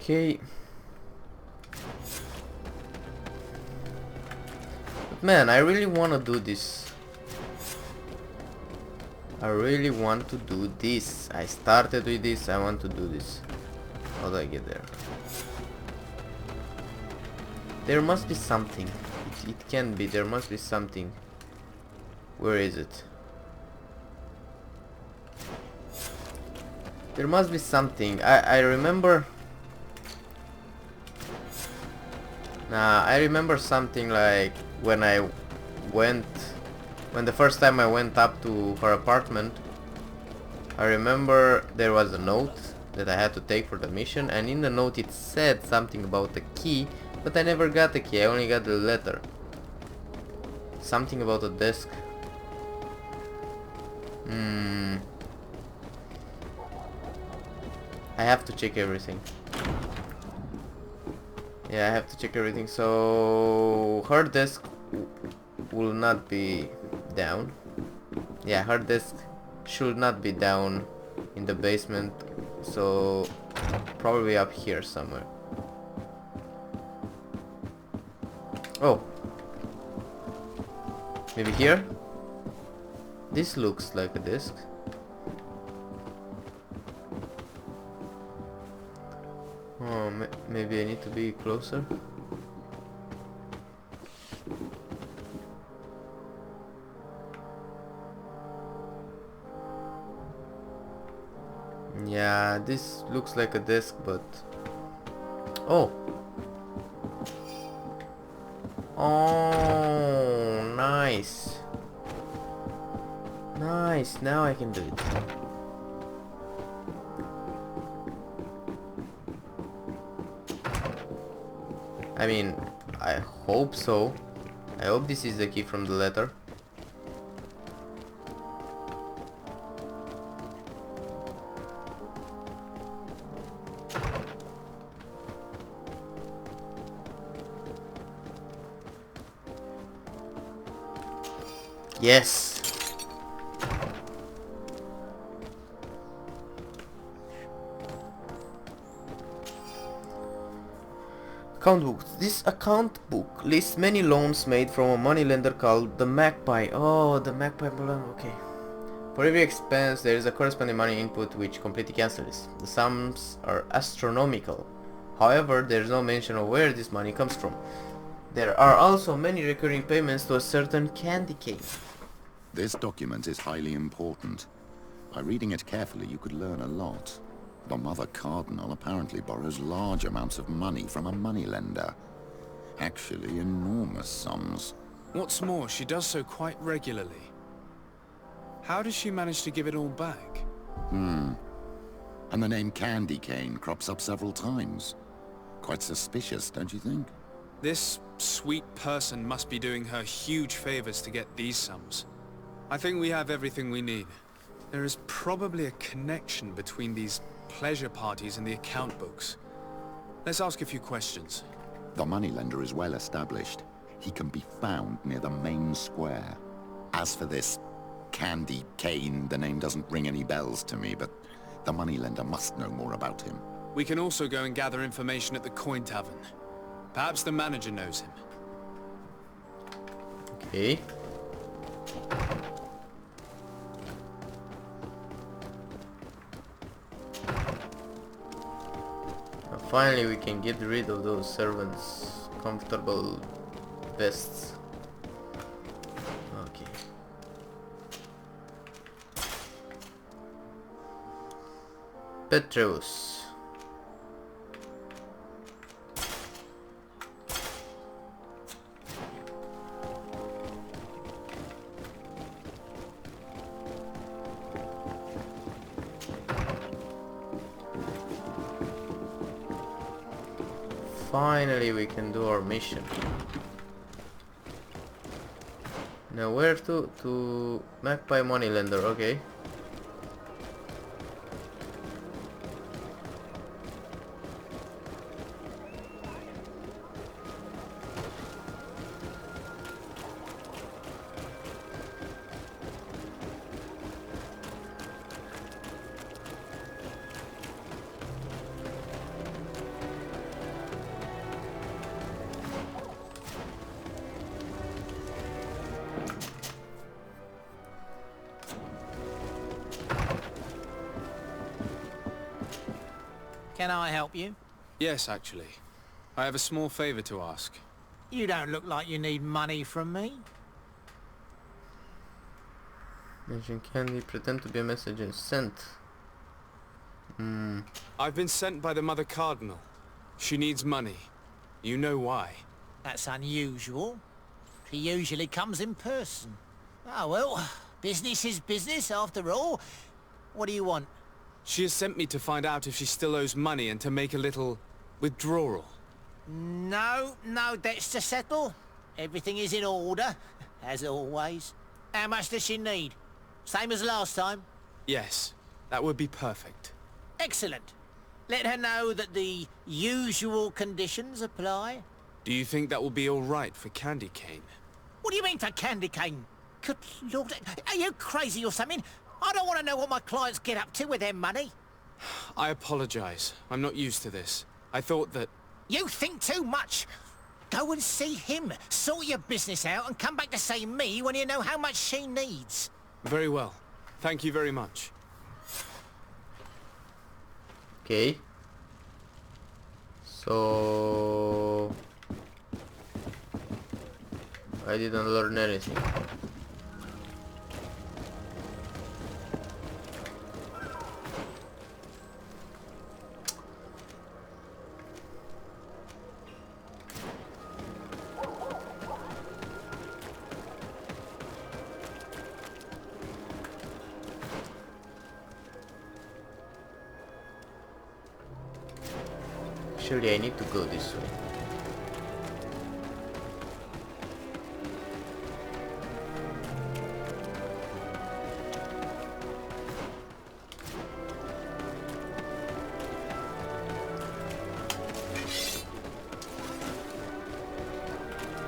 Okay. But man, I really want to do this. I really want to do this. I started with this, I want to do this. How do I get there? There must be something. It can be, there must be something. Where is it? There must be something. I remember... Nah, I remember something like when I went... When the first time I went up to her apartment, I remember there was a note that I had to take for the mission, and in the note it said something about the key, but I never got the key, I only got the letter. Something about a desk. I have to check everything. Yeah, I have to check everything. So her desk will not be down. Yeah, her desk should not be down in the basement, so probably up here somewhere. Oh, maybe here? This looks like a desk. Oh, maybe I need to be closer. Yeah, this looks like a desk, but... Oh! Oh, nice! Nice, now I can do it. I mean, I hope so. I hope this is the key from the letter. Yes! Account book. This account book lists many loans made from a moneylender called the Magpie. Oh, the Magpie loan. Okay. For every expense, there is a corresponding money input which completely cancels. The sums are astronomical. However, there is no mention of where this money comes from. There are also many recurring payments to a certain candy cane. This document is highly important. By reading it carefully, you could learn a lot. The Mother Cardinal apparently borrows large amounts of money from a moneylender. Actually, enormous sums. What's more, she does so quite regularly. How does she manage to give it all back? And the name Candy Cane crops up several times. Quite suspicious, don't you think? This sweet person must be doing her huge favors to get these sums. I think we have everything we need. There is probably a connection between these pleasure parties and the account books. Let's ask a few questions. The moneylender is well established. He can be found near the main square. As for this Candy Cane, the name doesn't ring any bells to me, but the moneylender must know more about him. We can also go and gather information at the Coin Tavern. Perhaps the manager knows him. Okay. Now finally we can get rid of those servants' comfortable vests. Okay. Petros. Finally we can do our mission. Now where to? To Magpie Moneylender, okay. Can I help you? Yes, actually. I have a small favor to ask. You don't look like you need money from me. Mention candy, pretend to be a message and sent. I've been sent by the Mother Cardinal. She needs money. You know why. That's unusual. She usually comes in person. Oh well, business is business after all. What do you want? She has sent me to find out if she still owes money and to make a little withdrawal. No debts to settle. Everything is in order, as always. How much does she need? Same as last time? Yes, that would be perfect. Excellent. Let her know that the usual conditions apply. Do you think that will be all right for Candy Cane? What do you mean for candy cane? Good Lord, are you crazy or something? I don't want to know what my clients get up to with their money. I apologize. I'm not used to this. I thought that... You think too much. Go and see him, sort your business out, and come back to see me when you know how much she needs. Very well. Thank you very much. Okay. So I didn't learn anything. Actually, I need to go this way.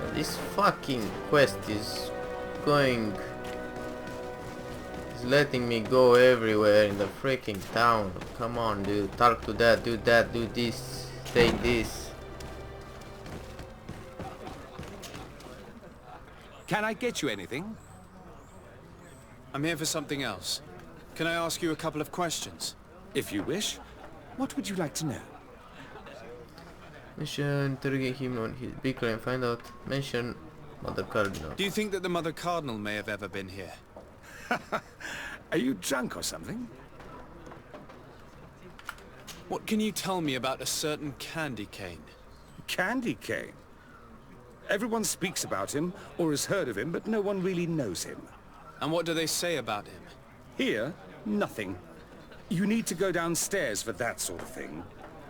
And this fucking quest is going... is letting me go everywhere in the freaking town. Come on, dude. Talk to that, do this. Take this. Can I get you anything? I'm here for something else. Can I ask you a couple of questions? If you wish. What would you like to know? Mention, interrogate him on his beacon and find out. Mention Mother Cardinal. Do you think that the Mother Cardinal may have ever been here? Are you drunk or something? What can you tell me about a certain Candy Cane? Candy Cane. Everyone speaks about him or has heard of him, but no one really knows him. And what do they say about him? Here, nothing. You need to go downstairs for that sort of thing.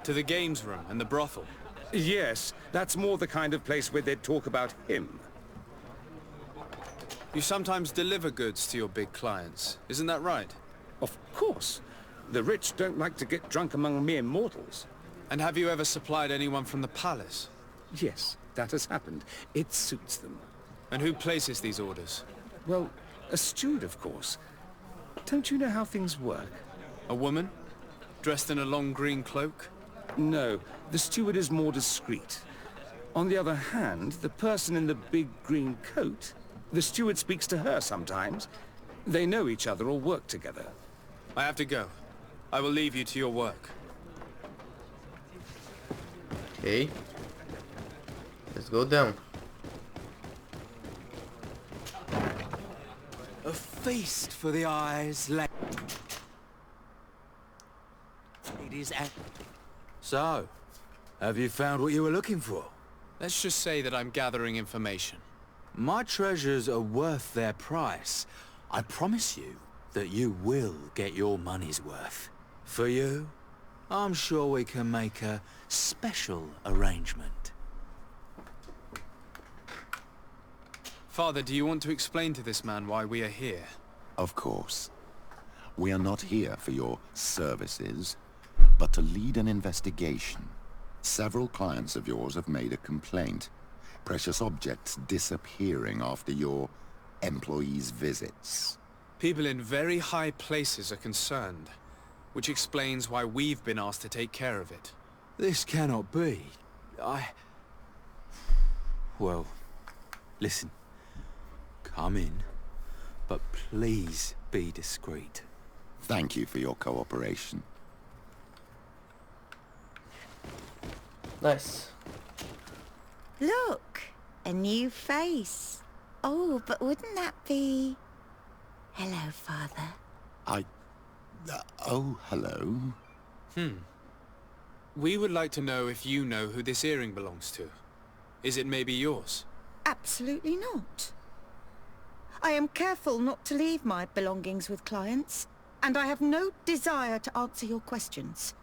To the games room and the brothel? Yes, that's more the kind of place where they'd talk about him. You sometimes deliver goods to your big clients, isn't that right? Of course. The rich don't like to get drunk among mere mortals. And have you ever supplied anyone from the palace? Yes, that has happened. It suits them. And who places these orders? Well, a steward, of course. Don't you know how things work? A woman? Dressed in a long green cloak? No, the steward is more discreet. On the other hand, the person in the big green coat, the steward speaks to her sometimes. They know each other or work together. I have to go. I will leave you to your work. Okay. Let's go down. A feast for the eyes, ladies and... So, have you found what you were looking for? Let's just say that I'm gathering information. My treasures are worth their price. I promise you that you will get your money's worth. For you, I'm sure we can make a special arrangement. Father, do you want to explain to this man why we are here? Of course. We are not here for your services, but to lead an investigation. Several clients of yours have made a complaint. Precious objects disappearing after your employees' visits. People in very high places are concerned, which explains why we've been asked to take care of it. This cannot be. Well, listen. Come in, but please be discreet. Thank you for your cooperation. Nice. Look, a new face. Oh, but wouldn't that be... Hello, Father. Oh, hello. We would like to know if you know who this earring belongs to. Is it maybe yours? Absolutely not. I am careful not to leave my belongings with clients, and I have no desire to answer your questions.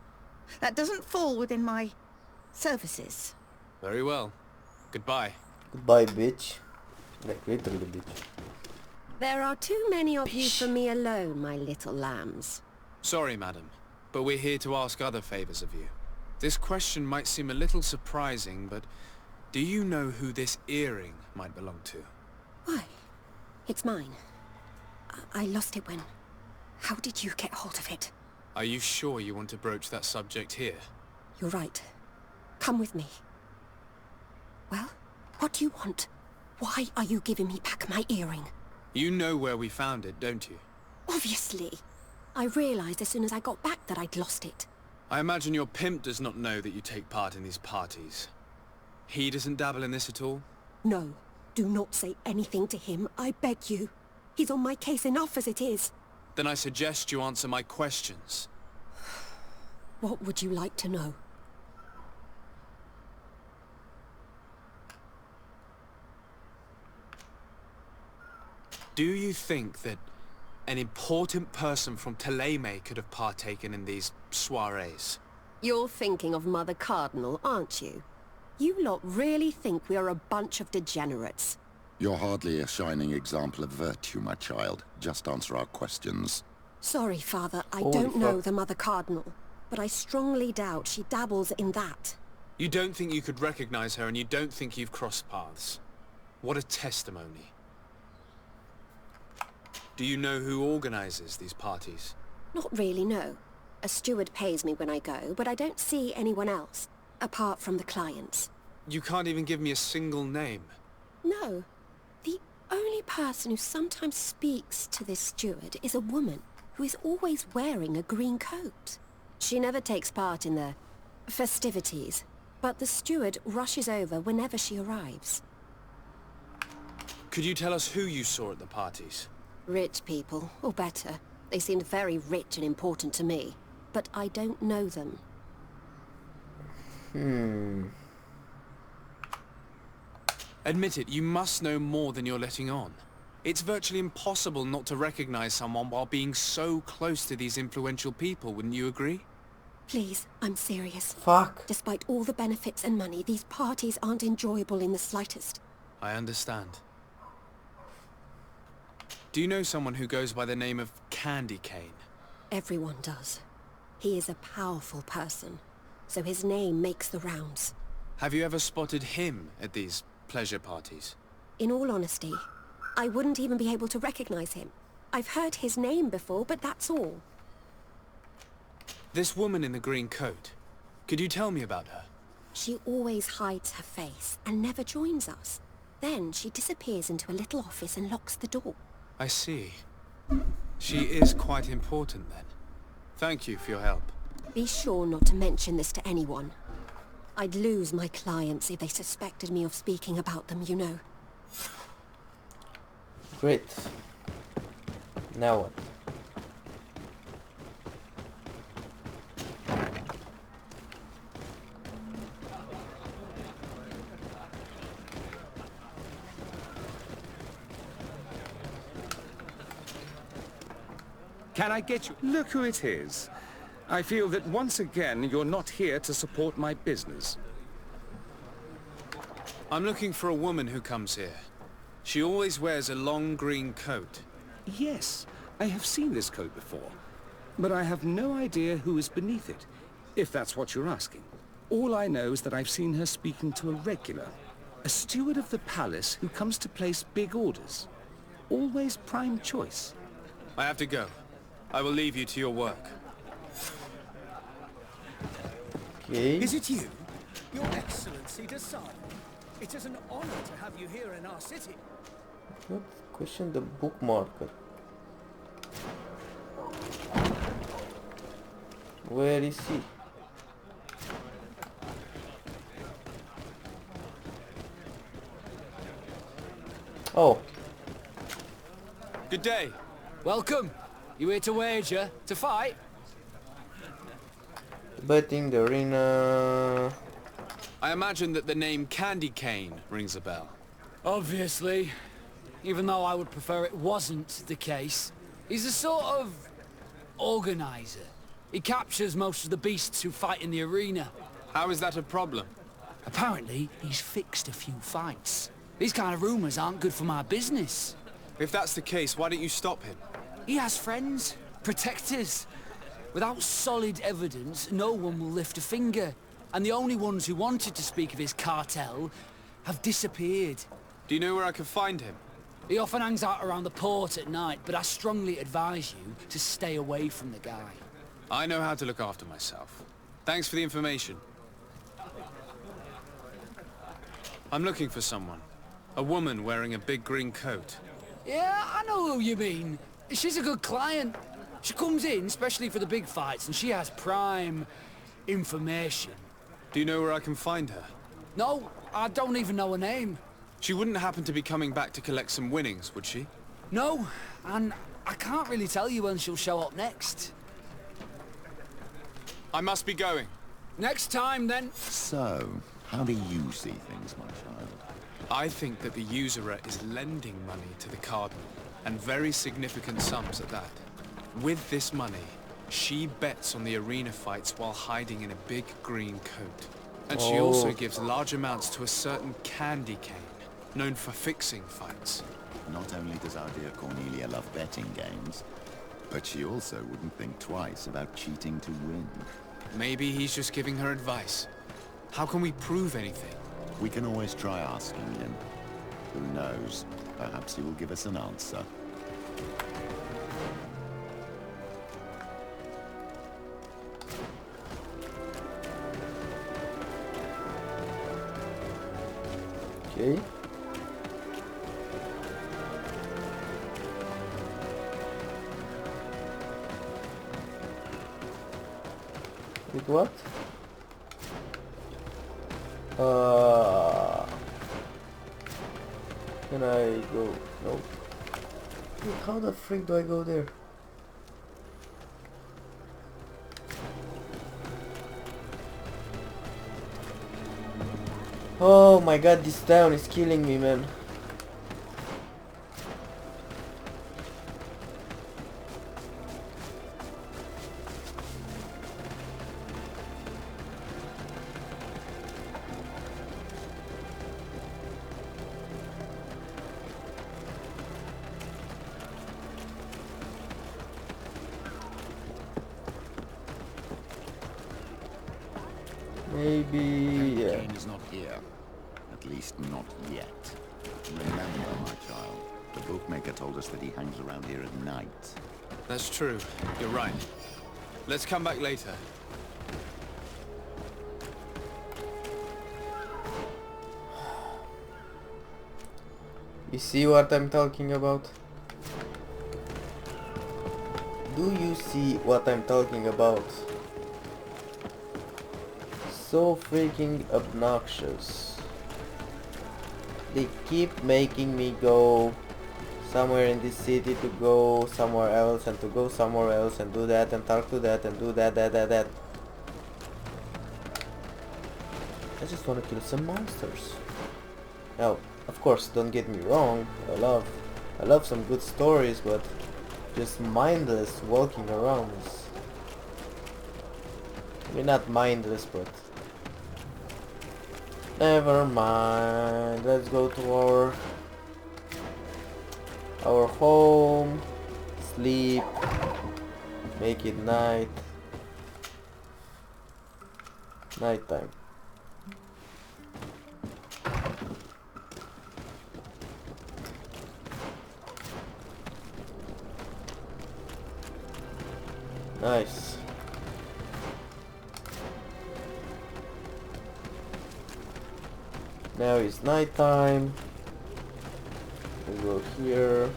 That doesn't fall within my services. Very well. Goodbye. Goodbye, bitch. Like literally, bitch. There are too many of you for me alone, my little lambs. Sorry, madam, but we're here to ask other favors of you. This question might seem a little surprising, but do you know who this earring might belong to? Why? It's mine. I lost it when... How did you get hold of it? Are you sure you want to broach that subject here? You're right. Come with me. Well, what do you want? Why are you giving me back my earring? You know where we found it, don't you? Obviously. I realized as soon as I got back that I'd lost it. I imagine your pimp does not know that you take part in these parties. He doesn't dabble in this at all? No. Do not say anything to him, I beg you. He's on my case enough as it is. Then I suggest you answer my questions. What would you like to know? Do you think that an important person from Teleme could have partaken in these soirees? You're thinking of Mother Cardinal, aren't you? You lot really think we are a bunch of degenerates. You're hardly a shining example of virtue, my child. Just answer our questions. Sorry, Father, I Holy don't know fuck. the Mother Cardinal, but I strongly doubt she dabbles in that. You don't think you could recognize her, and you don't think you've crossed paths. What a testimony. Do you know who organizes these parties? Not really, no. A steward pays me when I go, but I don't see anyone else, apart from the clients. You can't even give me a single name. No. The only person who sometimes speaks to this steward is a woman who is always wearing a green coat. She never takes part in the festivities, but the steward rushes over whenever she arrives. Could you tell us who you saw at the parties? Rich people, or better. They seemed very rich and important to me, but I don't know them. Admit it, you must know more than you're letting on. It's virtually impossible not to recognize someone while being so close to these influential people, wouldn't you agree? Please, I'm serious. Fuck. Despite all the benefits and money, these parties aren't enjoyable in the slightest. I understand. Do you know someone who goes by the name of Candy Cane? Everyone does. He is a powerful person, so his name makes the rounds. Have you ever spotted him at these pleasure parties? In all honesty, I wouldn't even be able to recognize him. I've heard his name before, but that's all. This woman in the green coat, could you tell me about her? She always hides her face and never joins us. Then she disappears into a little office and locks the door. I see. She is quite important then. Thank you for your help. Be sure not to mention this to anyone. I'd lose my clients if they suspected me of speaking about them, you know. Great. Now what? Can I get you? Look who it is. I feel that once again you're not here to support my business. I'm looking for a woman who comes here. She always wears a long green coat. Yes, I have seen this coat before, but I have no idea who is beneath it, if that's what you're asking. All I know is that I've seen her speaking to a regular, a steward of the palace who comes to place big orders. Always prime choice. I have to go. I will leave you to your work. Okay. Is it you? Your Excellency Decide. It is an honor to have you here in our city. What? Question the bookmarker. Where is he? Oh, Good day. Welcome. You here to wager? To fight? betting the arena. I imagine that the name Candy Cane rings a bell. Obviously. Even though I would prefer it wasn't the case. He's a sort of organizer. He captures most of the beasts who fight in the arena. How is that a problem? Apparently, he's fixed a few fights. These kind of rumors aren't good for my business. If that's the case, why don't you stop him? He has friends, protectors. Without solid evidence, no one will lift a finger. And the only ones who wanted to speak of his cartel have disappeared. Do you know where I can find him? He often hangs out around the port at night, but I strongly advise you to stay away from the guy. I know how to look after myself. Thanks for the information. I'm looking for someone. A woman wearing a big green coat. Yeah, I know who you mean. She's a good client. She comes in, especially for the big fights, and she has prime information. Do you know where I can find her? No, I don't even know her name. She wouldn't happen to be coming back to collect some winnings, would she? No, and I can't really tell you when she'll show up next. I must be going. Next time, then. So, how do you see things, my child? I think that the usurer is lending money to the Cardinal, and very significant sums at that. With this money, she bets on the arena fights while hiding in a big green coat. And she also gives large amounts to a certain Candy Cane, known for fixing fights. Not only does our dear Cornelia love betting games, but she also wouldn't think twice about cheating to win. Maybe he's just giving her advice. How can we prove anything? We can always try asking him. Who knows? Perhaps he will give us an answer. Okay. With what? Can I go? No. Wait, how the frick do I go there? Oh my god, this town is killing me, man. Maybe, yeah. Kane is not here. At least not yet. Remember, my child, the bookmaker told us that he hangs around here at night. That's true. You're right. Let's come back later. You see what I'm talking about? Do you see what I'm talking about? So freaking obnoxious. They keep making me go somewhere in this city to go somewhere else and to go somewhere else and do that and talk to that and do that. I just want to kill some monsters. Now, of course, don't get me wrong. I love some good stories, but just mindless walking around is, I mean, not mindless, but never mind. Let's go to our home, sleep, make it nighttime. Nice. Now it's nighttime. We go here.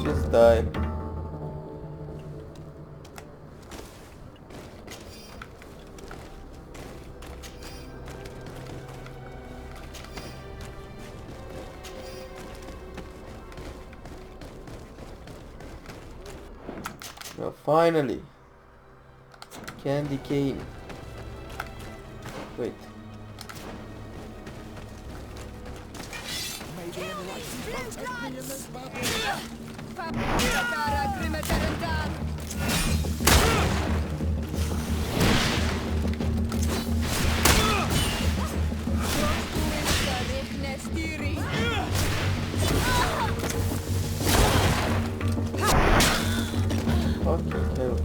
Just die. Well, finally. Candy cane. Wait. Fucking hell.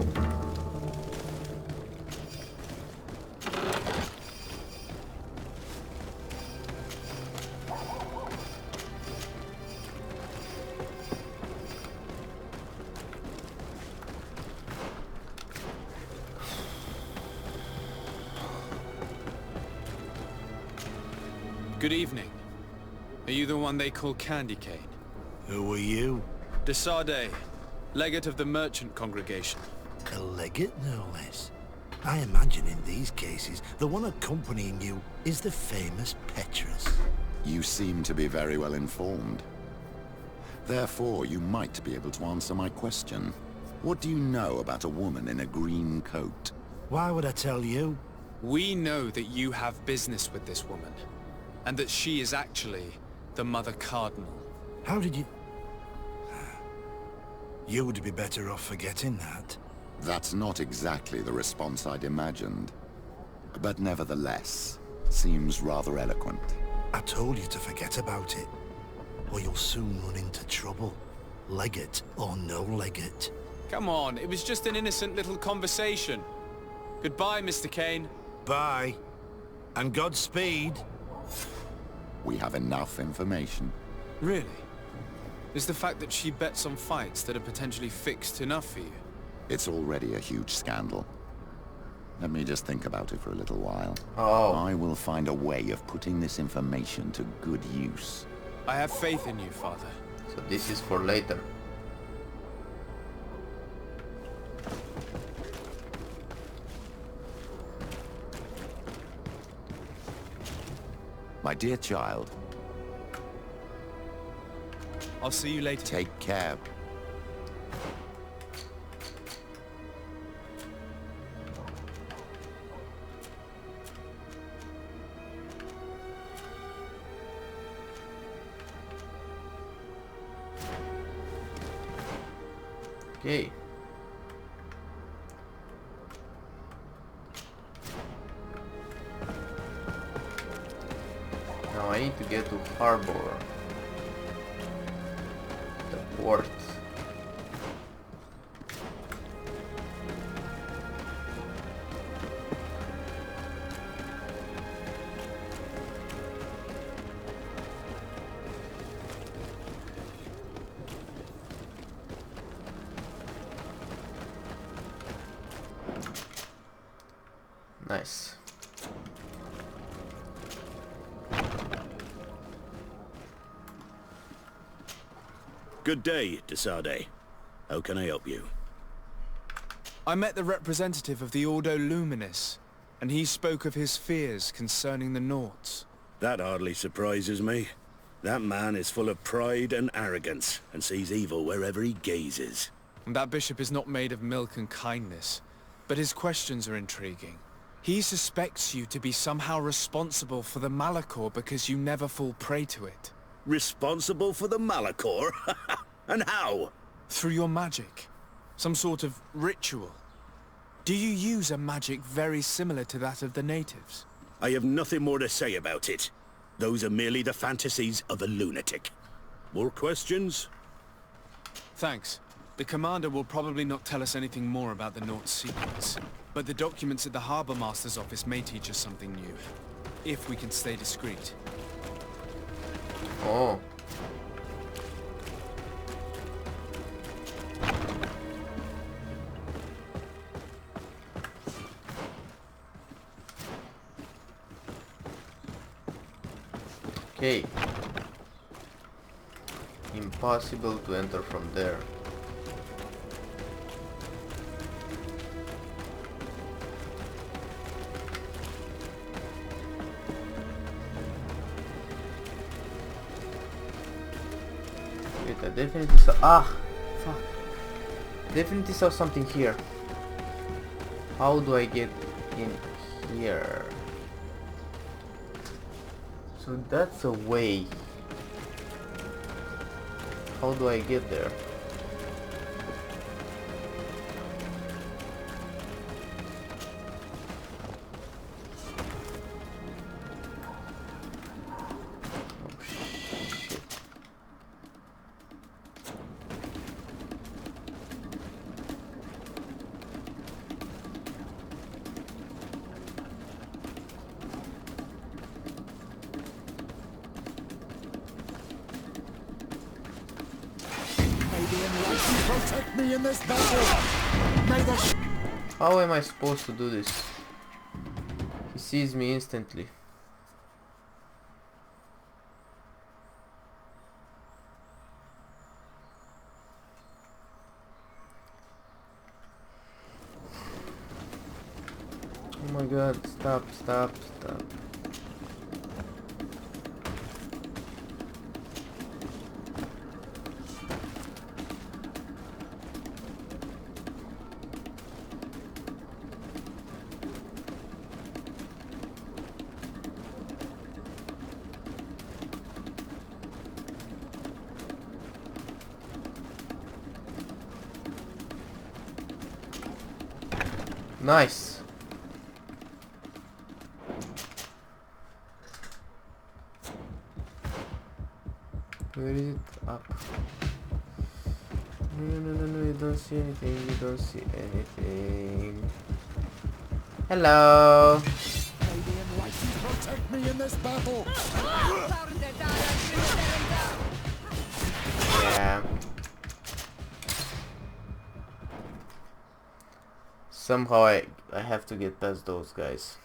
Good evening. Are you the one they call Candy Cane? Who are you? De Sardet, legate of the merchant congregation. A legate, no less. I imagine in these cases, the one accompanying you is the famous Petrus. You seem to be very well informed. Therefore, you might be able to answer my question. What do you know about a woman in a green coat? Why would I tell you? We know that you have business with this woman, and that she is actually the Mother Cardinal. How did you... You would be better off forgetting that. That's not exactly the response I'd imagined. But nevertheless, seems rather eloquent. I told you to forget about it, or you'll soon run into trouble. Legate or no legate. Come on, it was just an innocent little conversation. Goodbye, Mr. Kane. Bye. And Godspeed. We have enough information. Really? Is the fact that she bets on fights that are potentially fixed enough for you? It's already a huge scandal. Let me just think about it for a little while. Oh. I will find a way of putting this information to good use. I have faith in you, Father. So this is for later. My dear child, I'll see you later. take care. Okay. Now I need to get to harbor. The port. Nice. Good day, de Sardet. How can I help you? I met the representative of the Ordo Luminis, and he spoke of his fears concerning the Nauts. That hardly surprises me. That man is full of pride and arrogance, and sees evil wherever he gazes. And that bishop is not made of milk and kindness, but his questions are intriguing. He suspects you to be somehow responsible for the Malachor because you never fall prey to it. Responsible for the Malachor? And how? Through your magic. Some sort of ritual. Do you use a magic very similar to that of the natives? I have nothing more to say about it. Those are merely the fantasies of a lunatic. More questions? Thanks, The commander will probably not tell us anything more about the Nort's secrets, but the documents at the Harbour Master's office may teach us something new, if we can stay discreet. Oh. Okay. Impossible to enter from there. Wait, I definitely saw. Ah! Fuck. Definitely saw something here. How do I get in here? So that's a way. How do I get there? Oh shit. Protect me in this battle! How am I supposed to do this? He sees me instantly. Oh my god, stop, stop, stop. Nice. Where is it? Up. No, you don't see anything, you don't see anything. Hello. Protect me in this battle! Yeah. Somehow I have to get past those guys.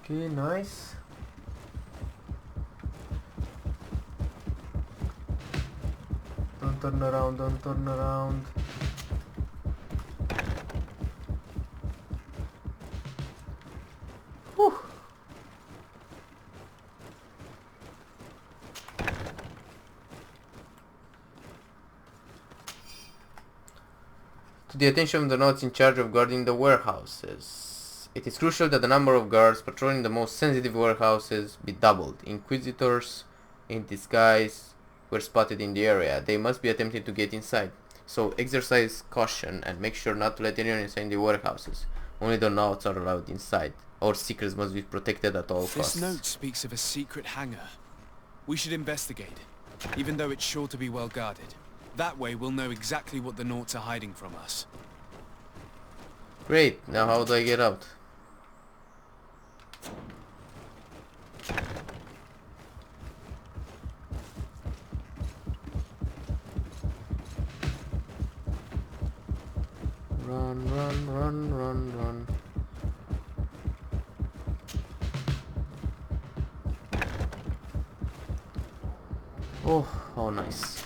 Okay, nice. Don't turn around, don't turn around. Whew. To the attention of the Knots in charge of guarding the warehouses. It is crucial that the number of guards patrolling the most sensitive warehouses be doubled. Inquisitors in disguise were spotted in the area. They must be attempting to get inside. So exercise caution and make sure not to let anyone inside the warehouses. Only the Knots are allowed inside. Our secrets must be protected at all costs. This note speaks of a secret hangar. We should investigate, even though it's sure to be well guarded. That way we'll know exactly what the Norts are hiding from us. Great, now how do I get out? Run, run, run, run, run. Oh, how nice.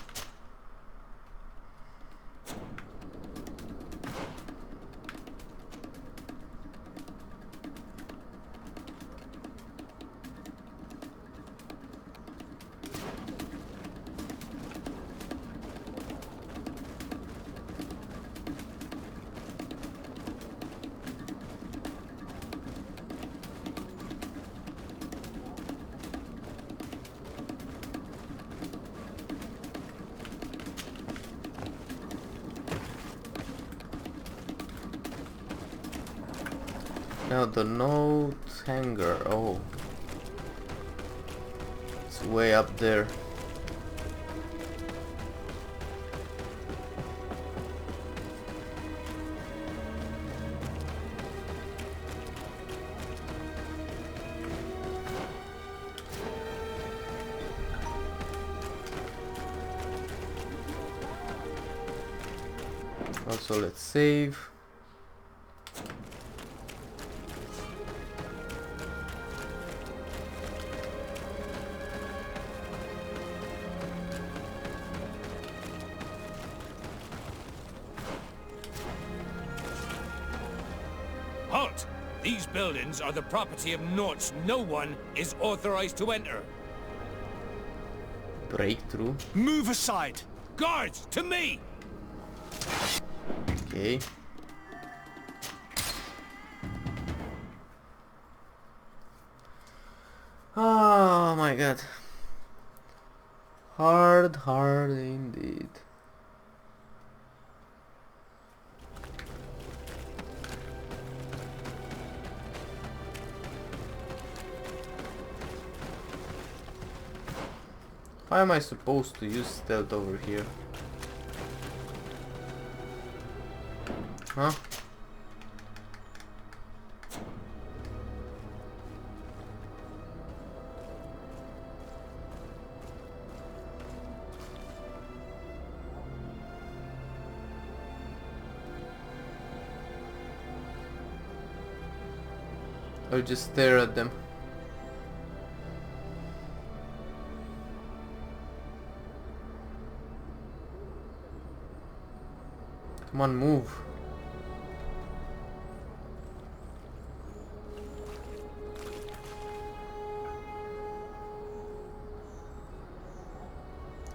Now the note hanger. Oh, it's way up there. Also, let's save. Halt! These buildings are the property of Norts no one is authorized to enter. Breakthrough. Move aside! Guards, to me! Okay. Oh my god. Hard indeed. How am I supposed to use stealth over here? Huh? I'll just stare at them. Come on, move.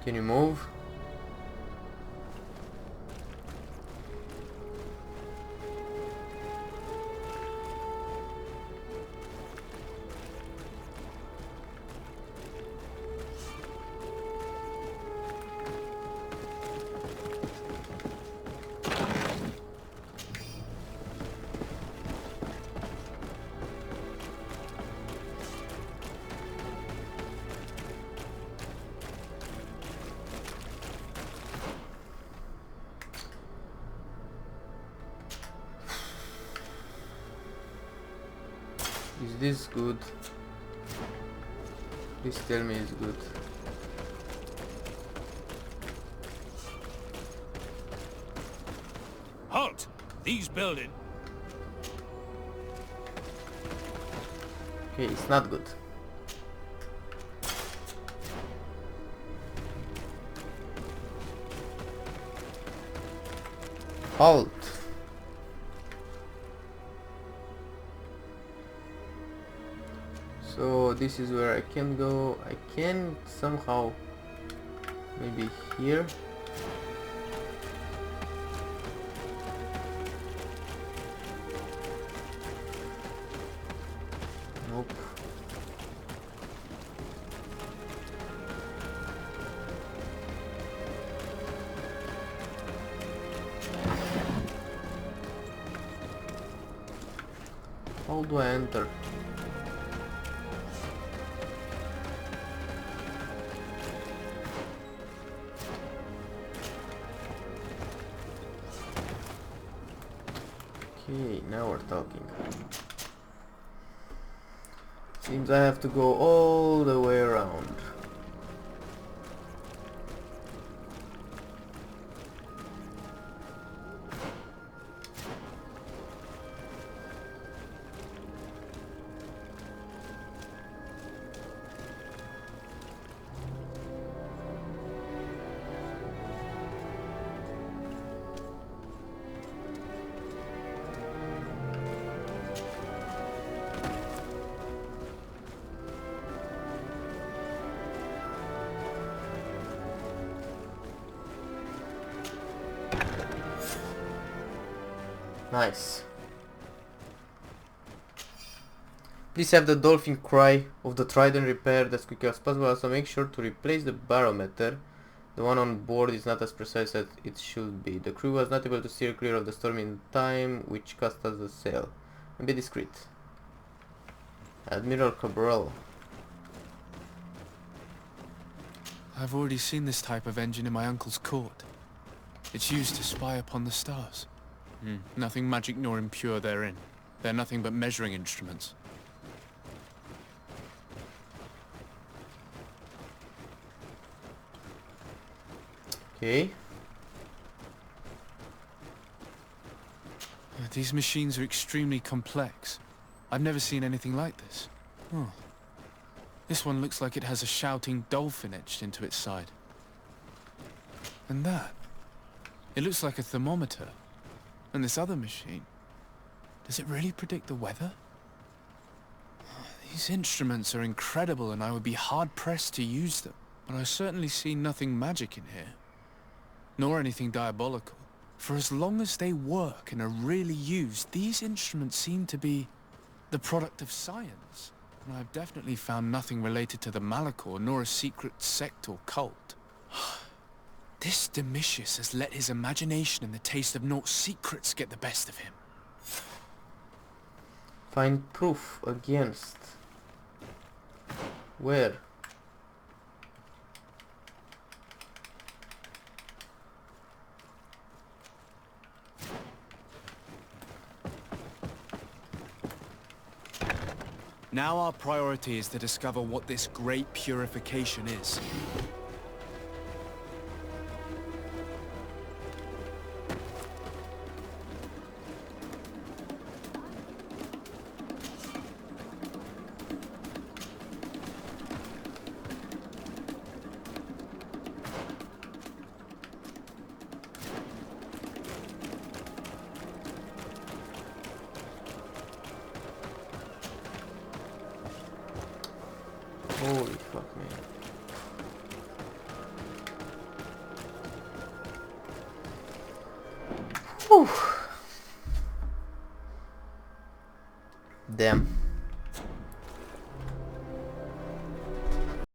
Can you move? Is this good? Please tell me it's good. Halt! These buildings... Okay, it's not good. Halt! So this is where I can go. I can somehow maybe here. Nope. How do I enter? Okay, now we're talking. Seems I have to go all the way around. Nice. Please have the dolphin cry of the trident repaired as quickly as possible. Also make sure to replace the barometer. The one on board is not as precise as it should be. The crew was not able to steer clear of the storm in time, which cost us the sail. And be discreet. Admiral Cabral. I've already seen this type of engine in my uncle's court. It's used to spy upon the stars. Nothing magic nor impure therein. They're nothing but measuring instruments. Okay. These machines are extremely complex. I've never seen anything like this. Oh. This one looks like it has a shouting dolphin etched into its side. And that. It looks like a thermometer. And this other machine. Does it really predict the weather? These instruments are incredible and I would be hard-pressed to use them. But I certainly see nothing magic in here. Nor anything diabolical. For as long as they work and are really used, these instruments seem to be the product of science. And I've definitely found nothing related to the Malachor, nor a secret sect or cult. This Domitius has let his imagination and the taste of naught secrets get the best of him. Find proof against. Where? Now our priority is to discover what this great purification is. Holy fuck, man. Whew. Damn.